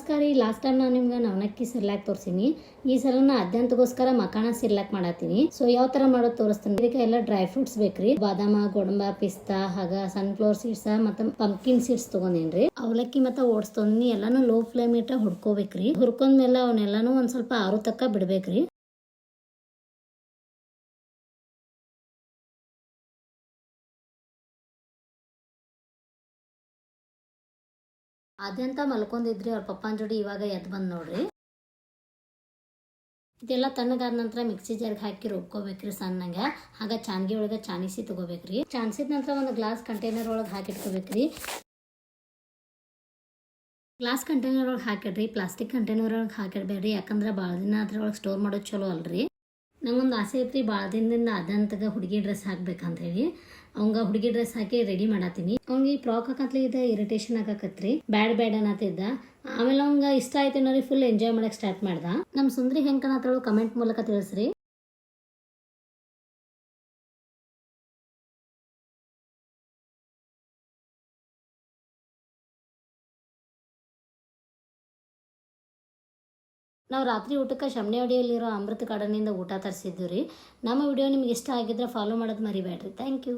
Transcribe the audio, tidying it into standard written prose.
ನಮಸ್ಕಾರ ರೀ. Last time ನಾನು ನಿಮ್ಗೆ ನವಣಕ್ಕಿ ಸಿರ್ಲಾಕ್ ತೋರಿಸಿನಿ. ಈ ಸಲ ನಾ ಅದ್ಯಂತಗೋಸ್ಕರ ಮಕಾಣ ಸಿರ್ಲಾಕ್ ಮಾಡತ್ತೀನಿ. ಸೊ ಯಾವ ತರ ಮಾಡೋದು ತೋರಿಸ್ತೀನಿ. ಇದಕ್ಕೆ ಎಲ್ಲ ಡ್ರೈ ಫ್ರೂಟ್ಸ್ ಬೇಕ್ರಿ. ಬಾದಾಮ, ಗೋಡಂಬ, ಪಿಸ್ತಾ ಹಾಗ ಸನ್ಫ್ಲವರ್ ಸೀಡ್ಸ್ ಮತ್ತು ಪಂಪ್ಕಿನ್ ಸೀಡ್ಸ್ ತಗೊಂಡೇನ್ರಿ. ಅವಲಕ್ಕಿ ಮತ್ತು ಓಟ್ಸ್ ತೊಗೊಂಡಿನಿ. ಎಲ್ಲಾನು ಲೋ ಫ್ಲೇಮ್ ಇಟ್ಟ ಹುರ್ಕೋಬೇಕ್ರಿ. ಹುರ್ಕೊಂಡ್ಮೇಲೆ ಅವನ್ನೆಲ್ಲಾನು ಒಂದ್ ಸ್ವಲ್ಪ ಆರು ತಕ್ಕ ಬಿಡ್ಬೇಕ್ರಿ. ಅದಂತ ಮಲ್ಕೊಂಡಿದ್ರಿ ಅವ್ರ ಪಪ್ಪನ ಜೋಡಿ. ಇವಾಗ ಎದ್ದು ಬಂದು ನೋಡ್ರಿ. ಇದೆಲ್ಲ ತಣ್ಣಗಾದ ನಂತರ ಮಿಕ್ಸಿ ಜಾರ್ಗೆ ಹಾಕಿ ರುಬ್ಕೋಬೇಕ್ರಿ ಸಣ್ಣಗೆ. ಆಗ ಚಾನ್ಗಿ ಒಳಗೆ ಚಾನಿಸಿ ತಗೋಬೇಕ್ರಿ. ಚಾನ್ಸಿದ ನಂತರ ಒಂದು ಗ್ಲಾಸ್ ಕಂಟೈನರ್ ಒಳಗೆ ಹಾಕಿಟ್ಕೋಬೇಕ್ರಿ. ಗ್ಲಾಸ್ ಕಂಟೈನರ್ ಒಳಗೆ ಹಾಕಿಡ್ರಿ. ಪ್ಲಾಸ್ಟಿಕ್ ಕಂಟೈನರ್ ಒಳಗೆ ಹಾಕಿಡ್ಬೇಡ್ರಿ, ಯಾಕಂದ್ರೆ ಭಾಳ ದಿನ ಅದ್ರೊಳಗೆ ಸ್ಟೋರ್ ಮಾಡೋದು ಚಲೋ ಅಲ್ರಿ. ನಂಗೊಂದು ಆಸೆ ಐತ್ರಿ ಭಾಳ ದಿನದಿಂದ ಅದಂತಗ ಹುಡುಗಿ ಡ್ರೆಸ್ ಹಾಕ್ಬೇಕಂತ ಹೇಳಿ. ಅವಂಗ ಹುಡುಗಿ ಡ್ರೆಸ್ ಹಾಕಿ ರೆಡಿ ಮಾಡತ್ತೀನಿ. ಅವ್ನಿಗೆ ಈ ಫ್ರಾಕ್ ಹಾಕತ್ಲಿ ಇದೆ ಇರಿಟೇಷನ್ ಆಗಕತ್ರಿ. ಬ್ಯಾಡ್ ಅನ್ನತ್ತಿದ್ದ. ಆಮೇಲೆ ಅವಂಗ ಇಷ್ಟ ಆಯ್ತು ನೋಡಿ, ಫುಲ್ ಎಂಜಾಯ್ ಮಾಡಕ್ ಸ್ಟಾರ್ಟ್ ಮಾಡ್ದ. ನಮ್ಮ ಸುಂದ್ರಿ ಹೆಂಗ್ ಕಾಣತ್ತಳು ಕಮೆಂಟ್ ಮೂಲಕ ತಿಳಿಸ್ರಿ. ನಾವು ರಾತ್ರಿ ಊಟಕ್ಕೆ ಶಮನೆವಾಡಿಯಲ್ಲಿರೋ ಅಮೃತ ಗಾರ್ಡನ್ನಿಂದ ಊಟ ತರಿಸಿದ್ವಿ ರೀ. ನಮ್ಮ ವಿಡಿಯೋ ನಿಮ್ಗೆ ಇಷ್ಟ ಆಗಿದ್ರೆ ಫಾಲೋ ಮಾಡೋದು ಮರಿಬೇಡ್ರಿ. Thank you.